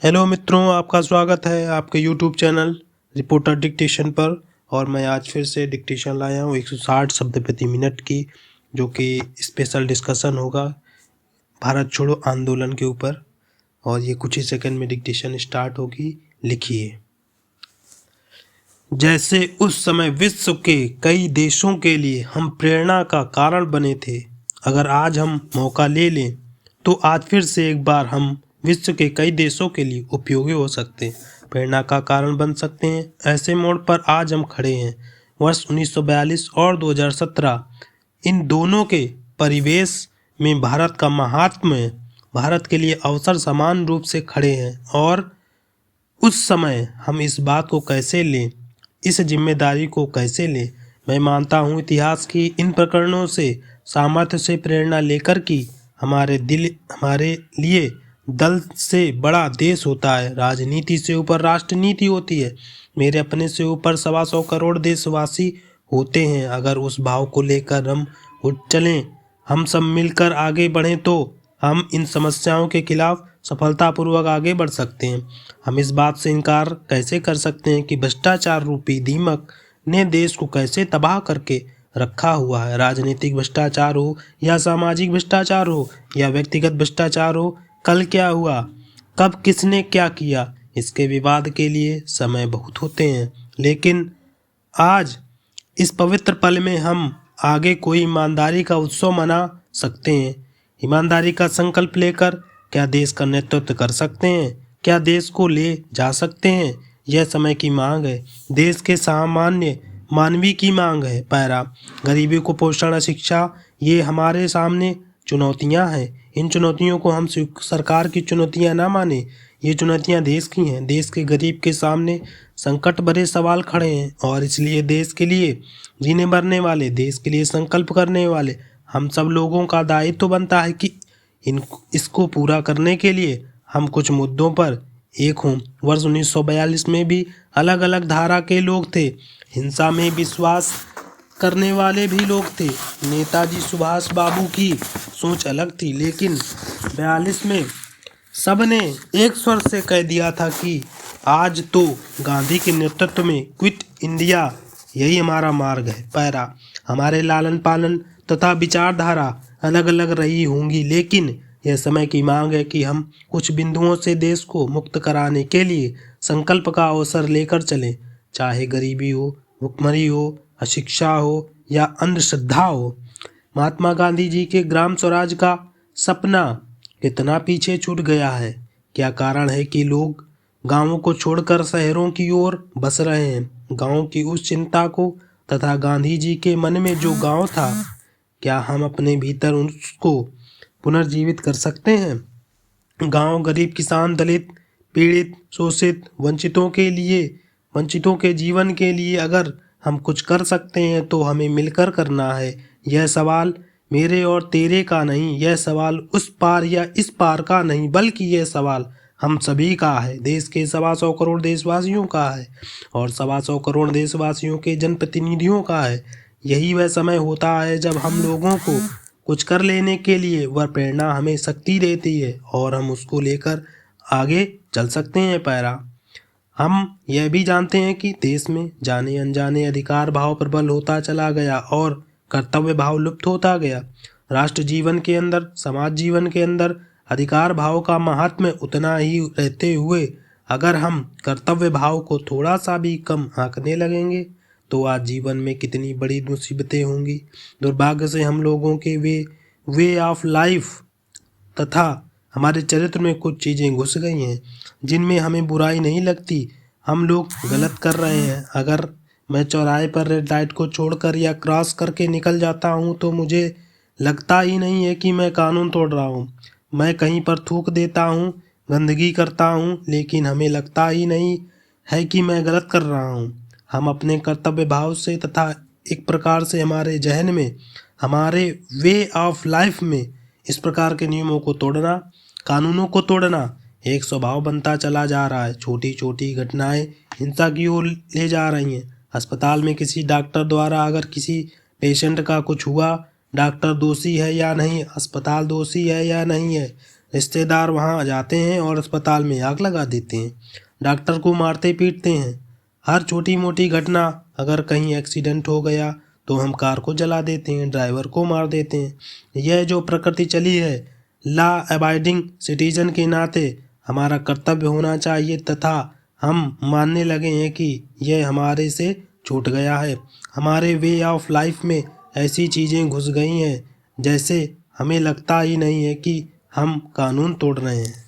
Hello मित्रों, आपका स्वागत है आपके यूट्यूब चैनल रिपोर्टर डिक्टेशन पर। और मैं आज फिर से डिक्टेशन लाया हूँ 160 शब्द प्रति मिनट की, जो कि स्पेशल डिस्कशन होगा भारत छोड़ो आंदोलन के ऊपर। और ये कुछ ही सेकंड में डिक्टेशन स्टार्ट होगी। लिखिए। जैसे उस समय विश्व के कई देशों के लिए हम प्रेरणा का कारण बने थे, अगर आज हम मौका ले लें तो आज फिर से एक बार हम विश्व के कई देशों के लिए उपयोगी हो सकते हैं, प्रेरणा का कारण बन सकते हैं। ऐसे मोड़ पर आज हम खड़े हैं। वर्ष 1942 और 2017, इन दोनों के परिवेश में भारत का महात्म्य, भारत के लिए अवसर समान रूप से खड़े हैं। और उस समय हम इस बात को कैसे लें, इस जिम्मेदारी को कैसे लें। मैं मानता हूँ इतिहास की इन प्रकरणों से सामर्थ्य से प्रेरणा लेकर कि हमारे लिए दल से बड़ा देश होता है, राजनीति से ऊपर राष्ट्रनीति होती है, मेरे अपने से ऊपर 125 करोड़ देशवासी होते हैं। अगर उस भाव को लेकर हम उठ चलें, हम सब मिलकर आगे बढ़ें, तो हम इन समस्याओं के खिलाफ सफलतापूर्वक आगे बढ़ सकते हैं। हम इस बात से इनकार कैसे कर सकते हैं कि भ्रष्टाचार रूपी दीमक ने देश को कैसे तबाह करके रखा हुआ है। राजनीतिक भ्रष्टाचार हो या सामाजिक भ्रष्टाचार हो या व्यक्तिगत भ्रष्टाचार हो, कल क्या हुआ, कब किसने क्या किया, इसके विवाद के लिए समय बहुत होते हैं। लेकिन आज इस पवित्र पल में हम आगे कोई ईमानदारी का उत्सव मना सकते हैं। ईमानदारी का संकल्प लेकर क्या देश का नेतृत्व कर सकते हैं, क्या देश को ले जा सकते हैं। यह समय की मांग है, देश के सामान्य मानवीय की मांग है। पैरा, गरीबी को पोषण, शिक्षा, ये हमारे सामने चुनौतियां हैं। इन चुनौतियों को हम सरकार की चुनौतियां ना माने, ये चुनौतियां देश की हैं। देश के गरीब के सामने संकट भरे सवाल खड़े हैं, और इसलिए देश के लिए जीने मरने वाले, देश के लिए संकल्प करने वाले हम सब लोगों का दायित्व बनता है कि इसको पूरा करने के लिए हम कुछ मुद्दों पर एक हों। वर्ष 1942 में भी अलग अलग धारा के लोग थे, हिंसा में विश्वास करने वाले भी लोग थे। नेताजी सुभाष बाबू की सोच अलग थी, लेकिन 42 में सबने एक स्वर से कह दिया था कि आज तो गांधी के नेतृत्व में क्विट इंडिया यही हमारा मार्ग है। पैरा, हमारे लालन पालन तथा विचारधारा अलग अलग रही होंगी, लेकिन यह समय की मांग है कि हम कुछ बिंदुओं से देश को मुक्त कराने के लिए संकल्प का अवसर लेकर चलें। चाहे गरीबी हो, भुखमरी हो, अशिक्षा हो या अंधश्रद्धा हो। महात्मा गांधी जी के ग्राम स्वराज का सपना कितना पीछे छूट गया है। क्या कारण है कि लोग गांवों को छोड़कर शहरों की ओर बस रहे हैं। गांव की उस चिंता को तथा गांधी जी के मन में जो गांव था, क्या हम अपने भीतर उसको पुनर्जीवित कर सकते हैं। गांव गरीब, किसान, दलित, पीड़ित, शोषित, वंचितों के जीवन के लिए अगर हम कुछ कर सकते हैं तो हमें मिलकर करना है। यह सवाल मेरे और तेरे का नहीं, यह सवाल उस पार या इस पार का नहीं, बल्कि यह सवाल हम सभी का है। देश के 125 करोड़ देशवासियों का है, और 125 करोड़ देशवासियों के जनप्रतिनिधियों का है। यही वह समय होता है जब हम लोगों को कुछ कर लेने के लिए वह प्रेरणा हमें शक्ति देती है, और हम उसको लेकर आगे चल सकते हैं। पैरा, हम यह भी जानते हैं कि देश में जाने अनजाने अधिकार भाव प्रबल होता चला गया और कर्तव्य भाव लुप्त होता गया। राष्ट्र जीवन के अंदर, समाज जीवन के अंदर अधिकार भाव का महात्म्य उतना ही रहते हुए अगर हम कर्तव्य भाव को थोड़ा सा भी कम आंकने लगेंगे तो आज जीवन में कितनी बड़ी मुसीबतें होंगी। दुर्भाग्य से हम लोगों के वे ऑफ लाइफ तथा हमारे चरित्र में कुछ चीज़ें घुस गई हैं जिनमें हमें बुराई नहीं लगती। हम लोग गलत कर रहे हैं। अगर मैं चौराहे पर रेड लाइट को छोड़कर या क्रॉस करके निकल जाता हूँ तो मुझे लगता ही नहीं है कि मैं कानून तोड़ रहा हूँ। मैं कहीं पर थूक देता हूँ, गंदगी करता हूँ, लेकिन हमें लगता ही नहीं है कि मैं गलत कर रहा हूँ। हम अपने कर्तव्य भाव से तथा एक प्रकार से हमारे जहन में, हमारे वे ऑफ लाइफ में इस प्रकार के नियमों को तोड़ना, कानूनों को तोड़ना एक स्वभाव बनता चला जा रहा है। छोटी छोटी घटनाएं हिंसा की ओर ले जा रही हैं। अस्पताल में किसी डॉक्टर द्वारा अगर किसी पेशेंट का कुछ हुआ, डॉक्टर दोषी है या नहीं, अस्पताल दोषी है या नहीं है, रिश्तेदार वहां जाते हैं और अस्पताल में आग लगा देते हैं। डॉक्टर को मारते पीटते हैं। हर छोटी मोटी घटना, अगर कहीं एक्सीडेंट हो गया तो हम कार को जला देते हैं, ड्राइवर को मार देते हैं। यह जो प्रकृति चली है, लॉ अबाइडिंग सिटीजन के नाते हमारा कर्तव्य होना चाहिए, तथा हम मानने लगे हैं कि यह हमारे से छूट गया है। हमारे वे ऑफ लाइफ में ऐसी चीज़ें घुस गई हैं जैसे हमें लगता ही नहीं है कि हम कानून तोड़ रहे हैं।